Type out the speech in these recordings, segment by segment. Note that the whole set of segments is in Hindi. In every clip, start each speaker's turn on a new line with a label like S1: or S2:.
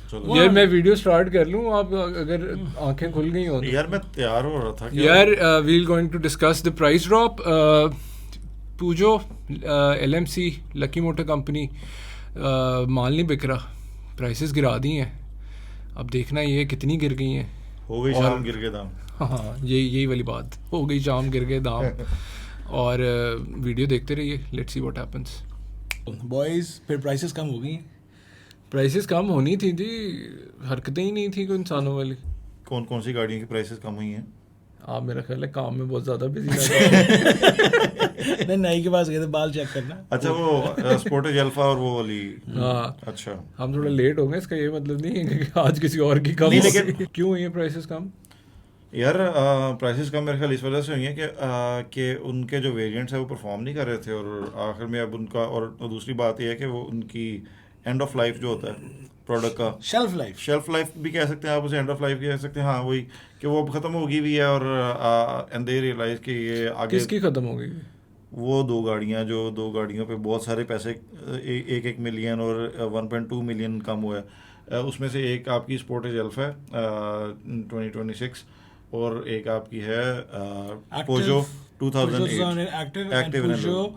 S1: यार मैं वीडियो स्टार्ट कर लूँ, आप अगर आंखें खुल गई हो?
S2: यार मैं तैयार हो रहा था
S1: यार we are going to discuss the price drop. पूजो LMC लकी मोटर कंपनी माल नहीं बिक रहा, प्राइसेस गिरा दी हैं। अब देखना ये कितनी गिर गई हैं।
S2: हो गई शाम गिर गए दाम।
S1: हाँ यही वाली बात हो गई, शाम गिर गए दाम। और वीडियो देखते रहिए, let's see what happens.
S3: Boys फिर प्राइसेस कम हो गई।
S1: प्राइसेस कम होनी थी जी, हरकतें ही नहीं थी कोई इंसानों वाली।
S2: कौन कौन सी गाड़ियों की प्राइसेस कम हुई हैं?
S1: आप मेरा ख्याल है काम में बहुत ज़्यादा बिजी रहते
S3: नहीं नाई के पास गए थे बाल चेक करना।
S2: अच्छा वो स्पोर्टेज अल्फा और वो वाली।
S1: हाँ
S2: अच्छा
S1: हम थोड़ा लेट हो गए, इसका ये मतलब नहीं है कि आज किसी और की कम
S2: नहीं,
S1: हो
S2: लेकिन-
S1: गई। क्यों हुई है प्राइसेस कम?
S2: यार प्राइसेस कम मेरे ख्याल इस वजह से हुई हैं कि उनके जो वेरिएंट्स है वो परफॉर्म नहीं कर रहे थे, और आखिर में अब उनका, और दूसरी बात ये है कि वो उनकी एंड ऑफ लाइफ जो होता है प्रोडक्ट का, शेल्फ लाइफ भी कह सकते हैं आप उसे, एंड ऑफ लाइफ कह सकते हैं, हाँ वही, कि वो अब ख़त्म हो गई भी है। और एंड दे रियलाइज कि ये आगे
S1: किसकी ख़त्म हो गई?
S2: वो दो गाड़ियों पे बहुत सारे पैसे, 1 मिलियन और 1.2 मिलियन कम हुआ है। उसमें से एक आपकी स्पोर्टेज अल्फा है 2026, और एक आपकी है पोजो 2008 एक्टिव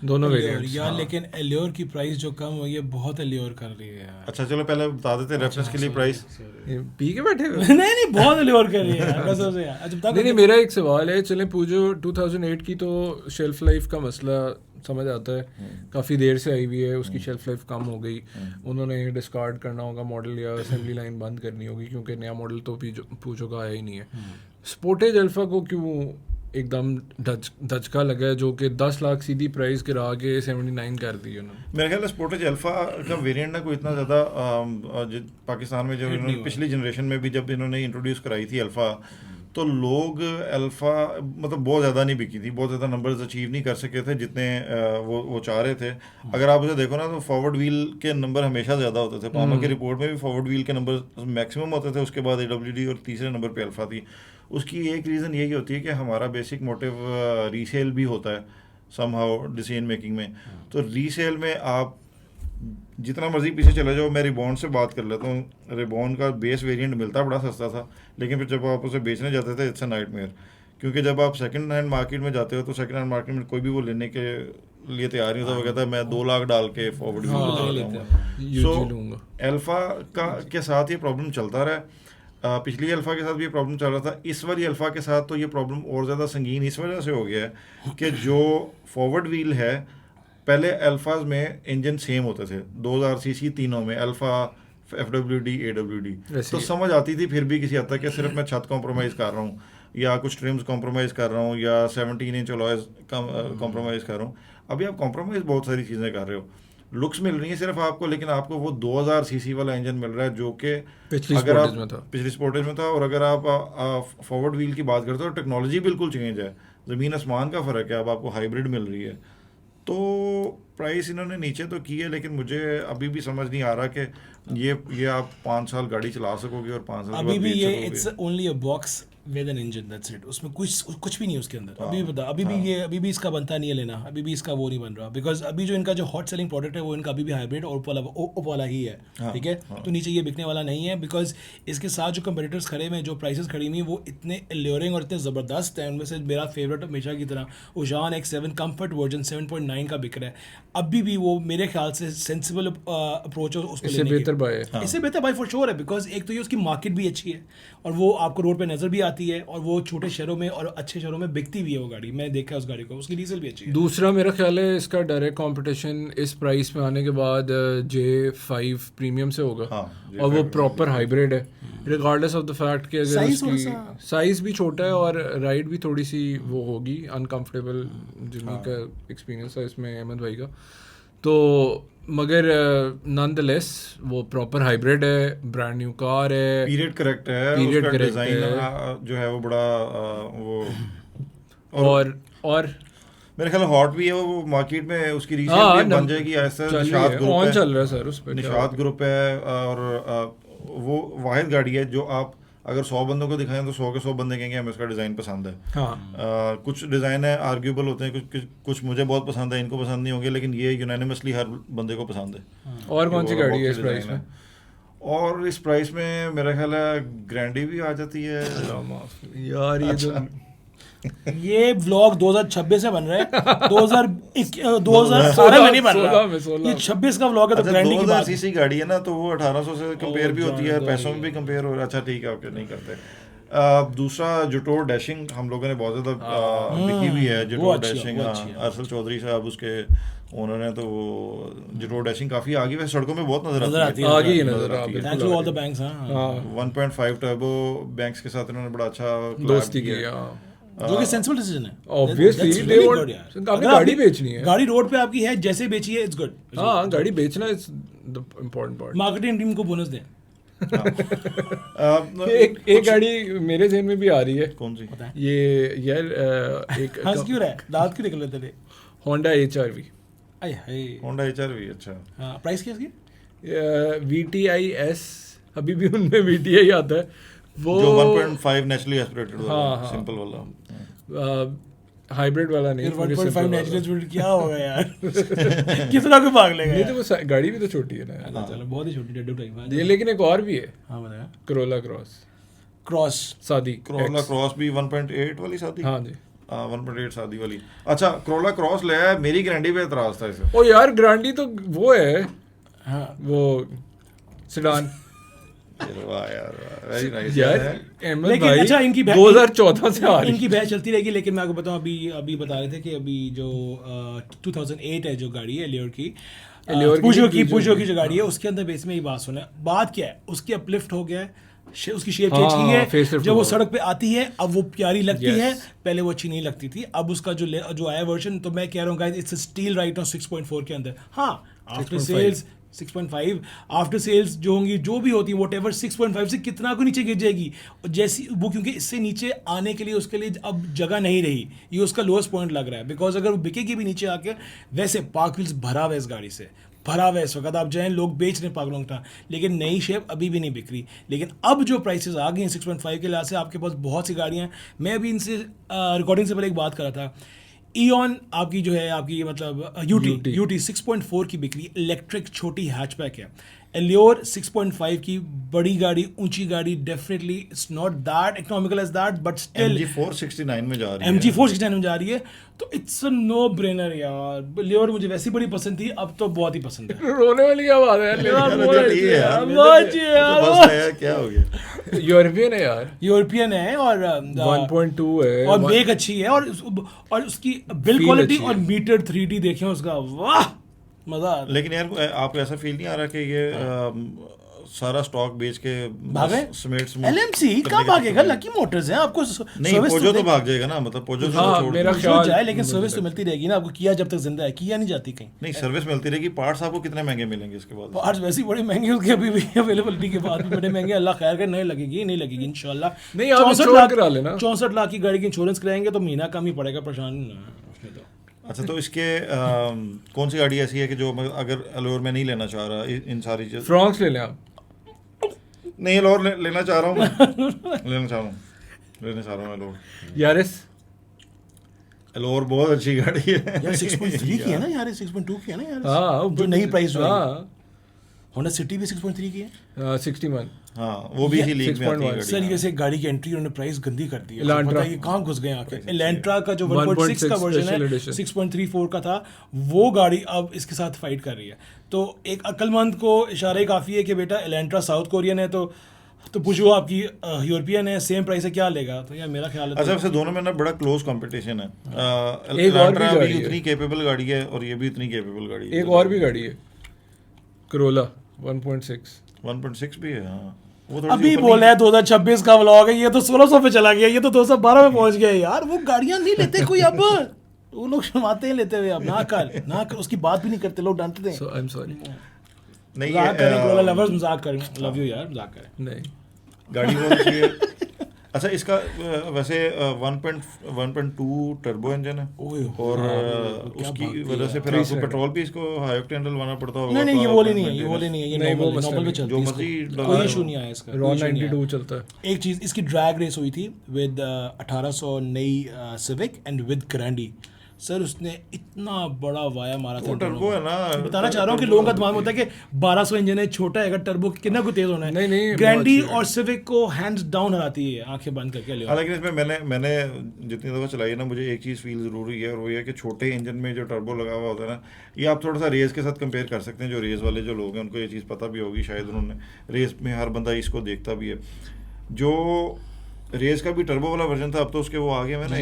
S1: दोनों वेरिएंट्स।
S3: यार लेकिन एलियोर की प्राइस जो कम हुई है बहुत एलियोर कर रही है यार।
S2: अच्छा चलो पहले बता देते हैं रेफरेंस के लिए प्राइस।
S1: पी के बैठे हुए?
S3: नहीं बहुत एलियोर कर रही है यार कसम से यार। अच्छा
S1: नहीं मेरा एक सवाल है, चले पूजो 2008 की तो शेल्फ लाइफ का मसला समझ आता है, काफ़ी देर से आई हुई है, उसकी शेल्फ लाइफ कम हो गई, उन्होंने डिस्कार्ड करना होगा मॉडल या असेंबली लाइन बंद करनी होगी, क्योंकि नया मॉडल तो पूजो का आया ही नहीं है। स्पोर्टेज अल्फा को क्यों एकदम धचका लगा है, जो कि 10 लाख सीधी प्राइस गिरा के 79 कर दी उन्होंने?
S2: मेरे ख्याल में स्पोर्टेज अल्फा का वेरिएंट ना कोई इतना ज़्यादा पाकिस्तान में जब इन्होंने पिछली जनरेशन में भी जब इन्होंने इंट्रोड्यूस कराई थी अल्फा, तो लोग अल्फा मतलब बहुत ज़्यादा नहीं बिकी थी, बहुत ज़्यादा नंबर्स अचीव नहीं कर सके थे जितने वो चाह रहे थे। अगर आप उसे देखो ना तो फॉरवर्ड व्हील के नंबर हमेशा ज़्यादा होते थे। पामा की रिपोर्ट में भी फॉरवर्ड व्हील के नंबर मैक्सिमम होते थे, उसके बाद AWD और तीसरे नंबर पे अल्फा थी। उसकी एक रीज़न यही होती है कि हमारा बेसिक मोटिव रीसेल भी होता है समहाउ डिसीजन मेकिंग में। तो रीसेल में आप जितना मर्जी पीछे चले जाओ, मैं रिबॉन से बात कर लेता हूँ, रिबॉन का बेस वेरिएंट मिलता बड़ा सस्ता था, लेकिन फिर जब आप उसे बेचने जाते थे इट्स अ नाइटमेयर, क्योंकि जब आप सेकंड हैंड मार्केट में जाते हो तो सेकंड हैंड मार्केट में कोई भी वो लेने के लिए तैयार नहीं होता। वो कहता है मैं 2 लाख डाल के फॉरवर्ड सो अल्फा का के साथ ये प्रॉब्लम चलता रहा। पिछली अल्फा के साथ भी ये प्रॉब्लम चल रहा था, इस बार अल्फा के साथ तो ये प्रॉब्लम और ज़्यादा संगीन इस वजह से हो गया है कि जो फॉरवर्ड व्हील है, पहले अल्फाज में इंजन सेम होते थे 2000 सीसी तीनों में, अल्फा FWD AWD, तो समझ आती थी फिर भी किसी हद तक कि सिर्फ मैं छत कॉम्प्रोमाइज़ कर रहा हूँ या कुछ ट्रिम्स कॉम्प्रोमाइज़ कर रहा हूँ या 17 इंच अलॉयज कॉम्प्रोमाइज़ कर रहा हूँ। अभी आप कॉम्प्रोमाइज़ बहुत सारी चीज़ें कर रहे हो, लुक्स मिल रही है सिर्फ आपको, लेकिन आपको वो 2000 सीसी वाला इंजन मिल रहा है जो कि अगर आप पिछली स्पोर्टेज में था। और अगर आप फॉरवर्ड व्हील की बात करते हो, टेक्नोलॉजी बिल्कुल चेंज है, ज़मीन आसमान का फ़र्क है। अब आपको हाइब्रिड मिल रही है, तो प्राइस इन्होंने नीचे तो की है, लेकिन मुझे अभी भी समझ नहीं आ रहा कि ये आप 5 साल गाड़ी चला सकोगे और 5 साल
S3: अभी भी ये it's only a box with an engine, that's it. उसमें कुछ भी नहीं है उसके अंदर। अभी भी बता, अभी भी इसका बनता नहीं है लेना, अभी भी इसका वो नहीं बन रहा, बिकॉज अभी जो इनका जो हॉट सेलिंग प्रोडक्ट है वो इनका अभी भी हाइब्रिड और ओप वाला ही है, ठीक है। तो नीचे ये बिकने वाला नहीं है, बिकॉज इसके साथ जो कंपेटिटर्स खड़े हुए हैं, जो प्राइसेस खड़ी हुई वो इतने एल्योरिंग और इतने ज़बरदस्त हैं। उनमें से मेरा फेवरेट हमेशा की तरह उजान X7 कम्फर्ट वर्जन 7.9 का बिक रहा है। अभी भी वो मेरे ख्याल से सेंसिबल अप्रोच है उसको
S1: इससे बेहतर बाय है,
S3: इससे बेहतर बाय फॉर श्योर है, बिकॉज एक तो ये उसकी मार्केट भी अच्छी है और वो आपको रोड पे नज़र भी आती है, और वो छोटे शहरों में और अच्छे शहरों में बिकती भी है वो गाड़ी। मैं देखा उस गाड़ी को, उसकी डीजल भी अच्छी है।
S1: दूसरा मेरा ख्याल है इसका डायरेक्ट कंपटीशन इस प्राइस में आने के बाद J5 प्रीमियम से होगा, और वो प्रॉपर हाइब्रिड है, रिगार्डलेस ऑफ द फैक्ट कि अगर उसकी साइज़ भी छोटा है और राइड भी थोड़ी सी वो होगी अनकंफर्टेबल, जिनका एक्सपीरियंस है इसमें अहमद भाई का, तो मगर नॉनदलेस वो प्रॉपर हाइब्रिड है, ब्रांड न्यू कार है,
S2: पीरियड करेक्ट है,
S1: पीरियड करेक्ट
S2: डिज़ाइन जो है वो बड़ा वो
S1: और
S2: मेरे ख्याल हॉट भी है, वो मार्केट में उसकी रीसेल भी बन जाएगी ऐसा। निशात ग्रुप है,
S1: चल रहा है सर उस पे,
S2: निशात ग्रुप है, और वो वाहिद गाड़ी है जो आप अगर 100 बंदों को दिखाएं तो 100 के 100 बंदे कहेंगे हमें इसका डिज़ाइन पसंद है। कुछ डिज़ाइन है आर्ग्यूबल होते हैं, कुछ मुझे बहुत पसंद है, इनको पसंद नहीं होंगे, लेकिन ये यूनानिमसली हर बंदे को पसंद है।
S1: और कौन सी गाड़ी है इस प्राइस में?
S2: और इस प्राइस में मेरा ख्याल है ग्रैंडी भी आ जाती है
S1: यार। ये जो
S3: ये व्लॉग 2026 से बन रहा है, 2018 में नहीं बन रहा,
S1: 16 में।
S3: ये 26 का व्लॉग है, तो
S2: अच्छा,
S3: ग्रैंडी की
S2: 2000
S3: बात
S2: सीसी गाड़ी है ना, तो वो 1800 से कंपेयर भी होती है, पैसों में भी कंपेयर हो रहा है। अच्छा ठीक है, ओके, नहीं करते। दूसरा जुटोर डैशिंग हम लोगों ने बहुत ज़्यादा बिकी भी है, जुटोर डैशिंग। अरसल चौधरी साहब उसके ओनर हैं, तो वो जुटोर डैशिंग काफ़ी आगे वैसे सड़कों में बहुत नजर आती है,
S1: आगे ही नजर आती है।
S3: Thanks to all the banks. हां,
S2: 1.5 टर्बो बैंक्स के साथ इन्होंने बड़ा अच्छा
S1: दोस्ती की,
S3: जो कि सेंसिबल डिसीजन है
S1: ऑब्वियसली। दे वांट आपने गाड़ी बेचनी है,
S3: गाड़ी रोड पे आपकी है, जैसे बेची है इट्स गुड।
S1: हाँ, गाड़ी बेचना is the important part.
S3: Marketing team को बोनस दें।
S1: एक गाड़ी मेरे ज़हन में भी आ रही है।
S2: कौन सी?
S1: ये यार एक
S3: हंस क्यों रहा है, दांत क्यों निकल रहे थे?
S1: Honda HRV।
S3: आय हाय,
S2: होंडा HRV। अच्छा,
S3: हां, प्राइस क्या है इसकी?
S1: VTI S, अभी भी उनमें VTI आता है, वो
S2: जो 1.5 नेचुरली एस्पिरेटेड वाला, सिंपल वाला,
S1: हाइब्रिड वाला नहीं।
S3: 1.5 नेचुरल स्पीड क्या होगा यार? कितना को भाग लेगा
S1: नहीं
S3: यार?
S1: तो वो गाड़ी भी तो छोटी है ना।
S3: चलो, बहुत ही छोटी डड्डू टाइप है
S1: ये, लेकिन एक और भी है,
S3: हाँ बताया,
S1: करोला
S3: क्रॉस
S1: शादी।
S2: क्रोला क्रॉस भी 1.8 वाली शादी।
S1: हाँ जी,
S2: 1.8 शादी वाली। अच्छा, क्रोला क्रॉस ले आया, मेरी गारंटी पे एतराज था इसे।
S1: ओ यार, ग्रांडी तो वो है,
S3: हाँ,
S1: वो सिडान
S2: वाह यार, वेरी नाइस
S1: यार।
S2: है।
S1: अहमद
S3: लेकिन
S1: भाई
S3: अच्छा, इनकी
S1: 2014 से आ रही
S3: इनकी बहस चलती रहेगी, लेकिन मैं आपको बताऊं, अभी बता रहे थे कि अभी जो 2008 है जो गाड़ी है एलियोर की, पूजो की जो गाड़ी है, उसके अंदर बेस में ये बात सुना है। बात क्या है, उसकी अपलिफ्ट हो गया है, उसकी शेप चेंज की है, जब वो सड़क पे आती है अब वो प्यारी लगती है, पहले वो अच्छी नहीं लगती थी। अब उसका जो आया वर्जन, तो मैं कह रहा हूँ guys, it's steel right on 6.4 के अंदर। हाँ, आफ्टर सेल्स 6.5, आफ्टर सेल्स जो होंगी, जो भी होती है, व्हाटएवर, 6.5 से कितना को नीचे गिर जाएगी जैसी वो, क्योंकि इससे नीचे आने के लिए उसके लिए अब जगह नहीं रही, ये उसका लोएस्ट पॉइंट लग रहा है। बिकॉज अगर वो बिकेगी भी नीचे आके, वैसे पार्क व्हील्स भरा हुआ है इस गाड़ी से, भरा हुआ है इस वक्त। आप जाएँ, लोग बेच रहे हैं पागलों का, लेकिन नई शेप अभी भी नहीं बिक रही। लेकिन अब जो प्राइसेस आ गई हैं 6.5 के लिहाज से, आपके पास बहुत सी गाड़ियाँ हैं। मैं अभी इनसे रिकॉर्डिंग से पहले एक बात कर रहा था, ईऑन आपकी जो है, आपकी मतलब यूटी 6.4 की बिक्री, इलेक्ट्रिक छोटी हैचबैक है। एलियोर 6.5 की बड़ी गाड़ी, ऊंची गाड़ी, definitely it's not that economical as that, but still
S2: MG 469 में जा रही है।
S3: MG 469 में जा रही है, तो इट्स अ नो ब्रेनर यार। एलियोर मुझे वैसी बड़ी पसंद थी, अब तो बहुत ही पसंद है।
S1: रोने वाली क्या बात है यार।
S2: क्या हो गया?
S1: यूरोपियन है यार,
S3: यूरोपियन है, और
S1: 1.2 है,
S3: और मेक अच्छी है, और उसकी बिल्ड क्वालिटी और मीटर 3D देखें उसका, वाह, मजा आ रहा है।
S2: लेकिन यार, आपको ऐसा फील नहीं आ रहा कि ये सारा स्टॉक बेच के
S3: भागे?
S2: समेट
S3: LMC कहाँ भागेगा? लकी मोटर्स हैं, आपको
S2: नहीं, पोजो तो भाग जाएगा ना, मतलब पोजो से
S1: हाँ,
S2: छोड़
S1: मेरा
S2: दो।
S1: ख्याल
S3: जाए, लेकिन सर्विस तो मिलती रहेगी ना आपको। किया जब तक जिंदा है, किया नहीं जाती कहीं।
S2: नहीं, सर्विस मिलती रहेगी। पार्ट्स आपको कितने महंगे मिलेंगे इसके बाद?
S3: पार्ट्स वैसे ही बड़े महंगे, उसके अभी भी अवेलेबिलिटी के बाद भी बड़े महंगे। अल्लाह खैर करे, नहीं लगेगी इंशाल्लाह।
S1: नहीं, आप इंश्योर करा लेना।
S3: 64 लाख की गाड़ी की इंश्योरेंस कराएंगे तो महीना कम ही पड़ेगा, परेशान नहीं।
S2: अच्छा, तो इसके कौन सी गाड़ी ऐसी है कि जो अगर एलोर में नहीं लेना चाह रहा, इन सारी चीज़?
S1: फ्रॉन्क्स ले लें आप।
S2: नहीं, एलोर लेना चाह रहा हूँ मैं। लेना चाह रहा हूँ एलोर।
S1: यारिस,
S2: एलोर बहुत अच्छी गाड़ी है
S3: यार। 6.3 की है ना यार, 6.2 की है ना यार।
S1: हाँ,
S3: जो नई प्राइस हुई।
S1: हाँ,
S3: होंडा सिटी भी 6.3 की है।
S1: 61।
S2: हाँ, वो भी इसी लीग में आती है गाड़ी।
S3: सर, ये से गाड़ी की एंट्री उन्होंने प्राइस गंदी कर दी है।
S1: एलेंट्रा,
S3: ये कहाँ घुस गए आके। एलेंट्रा का जो 1.6 का वर्जन है, 6.34 का था, वो गाड़ी अब इसके साथ फाइट कर रही है। तो एक अक्लमंद को इशारा ही काफ़ी है कि बेटा एलेंट्रा साउथ कोरियन है, तो पूछो आपकी यूरोपियन है, सेम प्राइस है, क्या लेगा? तो यार मेरा ख्याल है,
S2: अच्छा, वैसे दोनों में ना बड़ा क्लोज कंपटीशन है।
S1: एक और भी गाड़ी
S2: इतनी केपेबल गाड़ी है और ये भी इतनी केपेबल गाड़ी है।
S1: एक और भी गाड़ी है, करोला 1.6
S2: भी है। हाँ, वो
S3: अभी बोला है 2026 का व्लॉग है, ये तो 1600 पे चला गया, ये तो 2012 में पहुंच गया यार। वो गाड़ियां नहीं लेते कोई अब, वो लोग शर्माते हैं लेते हुए। अब ना कर उसकी बात भी नहीं करते, लोग डांटते हैं।
S1: I am sorry.
S2: नहीं,
S3: मजाक करें, करोला लवर्स, मजाक करें, लव यू यार, मजाक करें।
S1: नहीं,
S2: गाड़ी बहुत अच्छी है। अच्छा, इसका वैसे 1.2 टर्बो इंजन है, और उसकी वजह से फिर आपको पेट्रोल भी इसको हाई ऑक्टेन डलवाना पड़ता होगा।
S3: नहीं, ये बोले नहीं है, ये नॉर्मल में चलता है,
S2: जो मर्जी
S3: कोई इशू नहीं आया इसका।
S1: रॉ 92 चलता है।
S3: एक चीज़, इसकी ड्रैग रेस हुई थी विद 1800 नई सिविक एंड विद ग्रैंडी, सर उसने इतना बड़ा वाया मारा था।
S2: वो टर्बो है ना,
S3: बताना चाह रहा हूँ कि लोगों का दिमाग में होता है कि 1200 इंजन है, छोटा है, अगर टर्बो कितना को तेज होना है।
S1: नहीं,
S3: ग्रैंडी और सिविक को हैंड्स डाउन हराती है आंखें बंद करके।
S2: हालांकि इसमें मैंने जितनी दफ़ा चलाई है ना, मुझे एक चीज़ फील ज़रूर हुई है, और वो ये है कि छोटे इंजन में जो टर्बो लगा हुआ होता है ना, ये आप थोड़ा सा रेस के साथ कंपेयर कर सकते हैं। जो रेस वाले जो लोग हैं उनको ये चीज़ पता भी होगी शायद, उन्होंने रेस में हर बंदा इसको देखता भी है। जो रेस का भी टर्बो वाला वर्जन था, अब तो उसके वो आगे में ना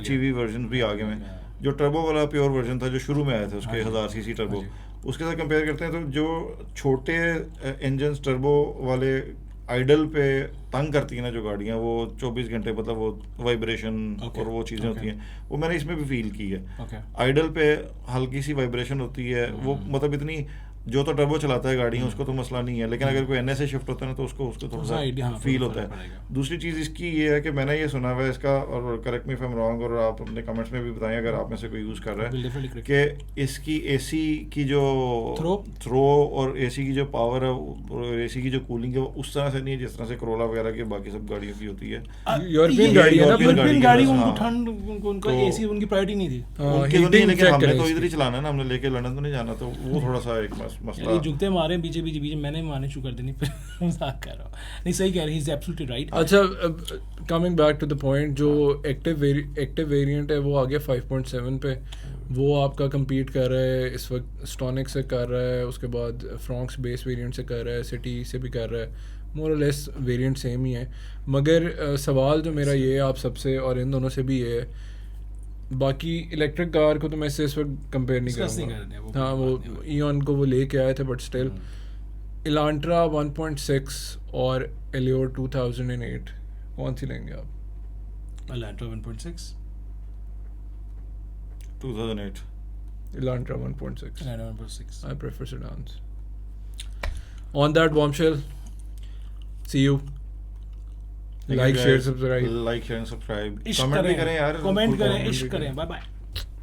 S2: HEV वर्जन भी आगे में। जो टर्बो वाला प्योर वर्जन था जो शुरू में आया था उसके 1000 सीसी टर्बो, उसके साथ कंपेयर करते हैं तो जो छोटे इंजन टर्बो वाले आइडल पे तंग करती है ना जो गाड़ियाँ, वो 24 घंटे मतलब वो वाइब्रेशन और वो चीज़ें होती हैं, वो मैंने इसमें भी फील की है। आइडल पे हल्की सी वाइब्रेशन होती है, वो मतलब इतनी, जो तो टर्बो चलाता है गाड़ियाँ उसको तो मसला नहीं है, लेकिन अगर कोई NS से शिफ्ट होता है ना तो उसको थोड़ा सा फील होता है। दूसरी चीज़ इसकी ये है कि मैंने ये सुना हुआ है इसका, और correct me if I am wrong, और आप अपने कमेंट्स में भी बताएं अगर आप में से कोई यूज़ कर रहा है, कि इसकी AC की जो थ्रो और AC की जो पावर है और AC की जो कूलिंग है वो उस तरह से नहीं है जिस तरह से Corolla वगैरह की बाकी सब गाड़ियों की होती है।
S1: यूरोपियन
S3: गाड़ी उनको ठंड, उनको AC उनकी प्रायोरिटी नहीं थी,
S2: लेकिन हमने तो इधर ही चलाना है ना, हमने लेके लंदन तो नहीं जाना, तो वो थोड़ा सा एक मसला।
S3: जुगते मारे बीचे मैंने मारने शुरू कर देनी, फिर मजाक कर रहा हूँ। नहीं सही कह रहे, ही इज एब्सोल्युटली राइट।
S1: अच्छा, coming back to the point, जो एक्टिव वेरिएंट है वो आ गया 5.7 पे, वो आपका compete कर रहा है इस वक्त, स्टॉनिक से कर रहा है, उसके बाद फ्रॉन्क्स बेस वेरिएंट से कर रहा है, सिटी से भी कर रहा है, मोर और लेस वेरिएंट सेम ही है। मगर सवाल जो मेरा ये है आप सबसे और इन दोनों से भी ये है, बाकी इलेक्ट्रिक कार को तो मैं इससे इस वक्त कंपेयर नहीं करूँगा। हाँ, वो ईऑन को वो लेके आए थे, बट स्टिल इलांट्रा 1.6 और एलियोर 2008 कौन सी लेंगे आप?
S3: Elantra 1.6,
S2: 2008
S1: Elantra 1.6.
S3: Elantra 1.6.
S1: I prefer sedans. On that bombshell, see you. Like, share, subscribe.
S2: Like, share and subscribe.
S3: Comment भी करें यार, कमेंट करें, इश्क करें। Bye bye.